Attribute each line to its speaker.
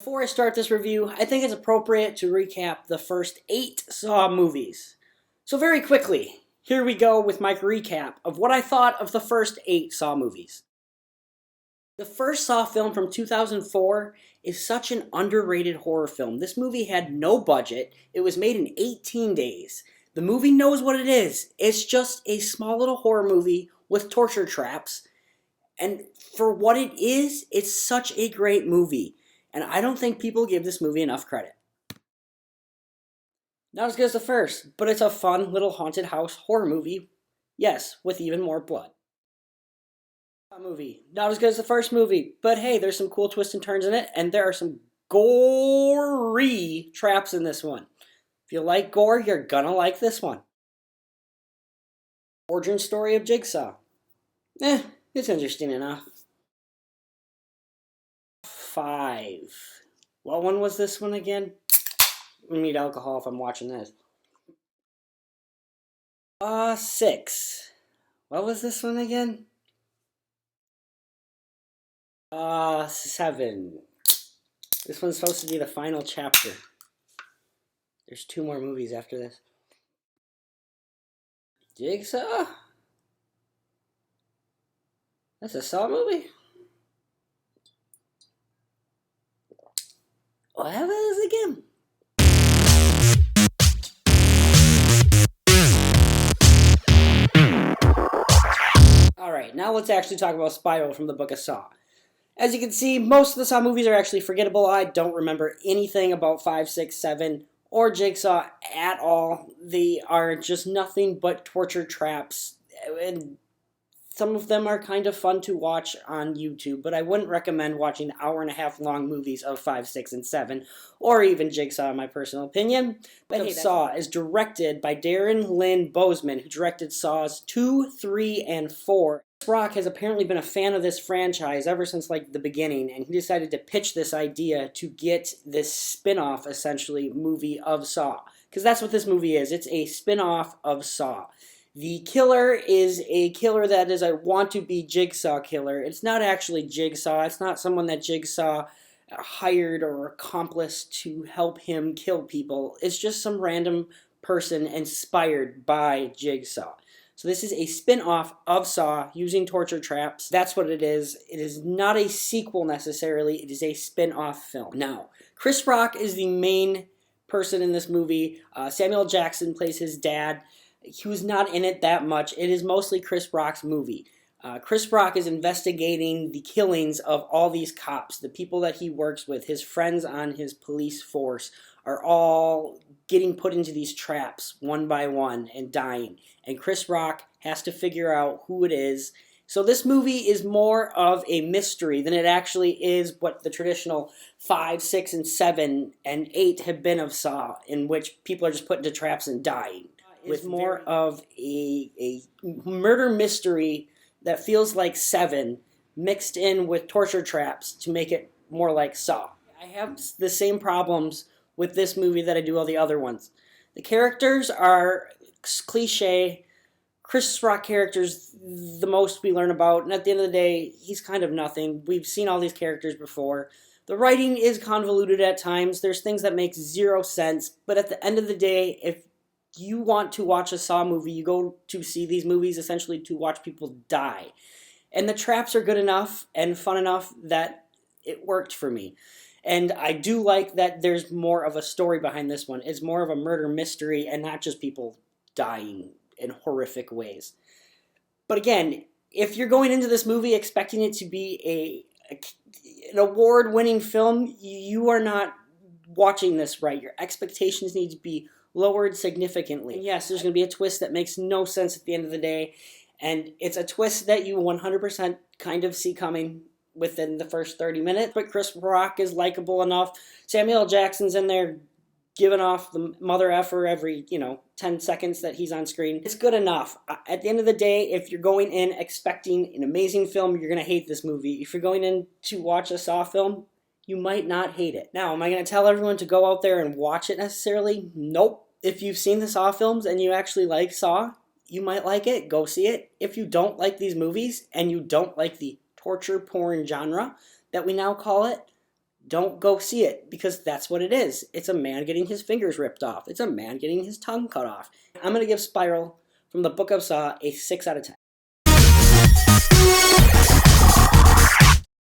Speaker 1: Before I start this review, I think it's appropriate to recap the first 8 Saw movies. So very quickly, here we go with my recap of what I thought of the first 8 Saw movies. The first Saw film from 2004 is such an underrated horror film. This movie had no budget. It was made in 18 days. The movie knows what it is. It's just a small little horror movie with torture traps. And for what it is, it's such a great movie. And I don't think people give this movie enough credit. Not as good as the first, but it's a fun little haunted house horror movie. Yes, with even more blood. Movie. Not as good as the first movie, but hey, there's some cool twists and turns in it, and there are some gory traps in this one. If you like gore, you're gonna like this one. Origin story of Jigsaw. It's interesting enough. 5. What one was this one again? I need alcohol if I'm watching this. 6. What was this one again? 7. This one's supposed to be the final chapter. There's 2 more movies after this. Jigsaw? That's a Saw movie? What was it again? Alright, now let's actually talk about Spiral from the Book of Saw. As you can see, most of the Saw movies are actually forgettable. I don't remember anything about 5, 6, 7, or Jigsaw at all. They are just nothing but torture traps, and some of them are kind of fun to watch on YouTube, but I wouldn't recommend watching hour-and-a-half long movies of 5, 6, and 7, or even Jigsaw in my personal opinion. But hey, Saw is directed by Darren, Lynn, Bousman, who directed Saws 2, 3, and 4. Rock has apparently been a fan of this franchise ever since like the beginning, and he decided to pitch this idea to get this spin-off, essentially, movie of Saw. Because that's what this movie is. It's a spin-off of Saw. The killer is a killer that is a want-to-be Jigsaw killer. It's not actually Jigsaw. It's not someone that Jigsaw hired or accomplice to help him kill people. It's just some random person inspired by Jigsaw. So this is a spin-off of Saw using torture traps. That's what it is. It is not a sequel necessarily. It is a spin-off film. Now, Chris Rock is the main person in this movie. Samuel Jackson plays his dad. He was not in it that much. It is mostly Chris Rock's movie. Chris Rock is investigating the killings of all these cops. The people that he works with, his friends on his police force, are all getting put into these traps one by one and dying. And Chris Rock has to figure out who it is. So this movie is more of a mystery than it actually is what the traditional 5, 6, and 7, and 8 have been of Saw, in which people are just put into traps and dying. With more of a murder mystery that feels like 7 mixed in with torture traps to make it more like Saw. I have the same problems with this movie that I do all the other ones. The characters are cliche. Chris Rock characters the most we learn about, and at the end of the day, he's kind of nothing. We've seen all these characters before. The writing is convoluted at times. There's things that make 0 sense, but at the end of the day, if you want to watch a Saw movie, you go to see these movies essentially to watch people die. And the traps are good enough and fun enough that it worked for me. And I do like that there's more of a story behind this one. It's more of a murder mystery and not just people dying in horrific ways. But again, if you're going into this movie expecting it to be an award-winning film, you are not watching this right. Your expectations need to be lowered significantly. And yes, there's going to be a twist that makes no sense at the end of the day, and it's a twist that you 100% kind of see coming within the first 30 minutes, but Chris Rock is likable enough. Samuel Jackson's in there giving off the mother effer every, 10 seconds that he's on screen. It's good enough. At the end of the day, if you're going in expecting an amazing film, you're going to hate this movie. If you're going in to watch a Saw film, you might not hate it. Now, am I going to tell everyone to go out there and watch it necessarily? Nope. If you've seen the Saw films and you actually like Saw, you might like it. Go see it. If you don't like these movies and you don't like the torture porn genre that we now call it, don't go see it, because that's what it is. It's a man getting his fingers ripped off. It's a man getting his tongue cut off. I'm going to give Spiral from the Book of Saw a 6 out of 10.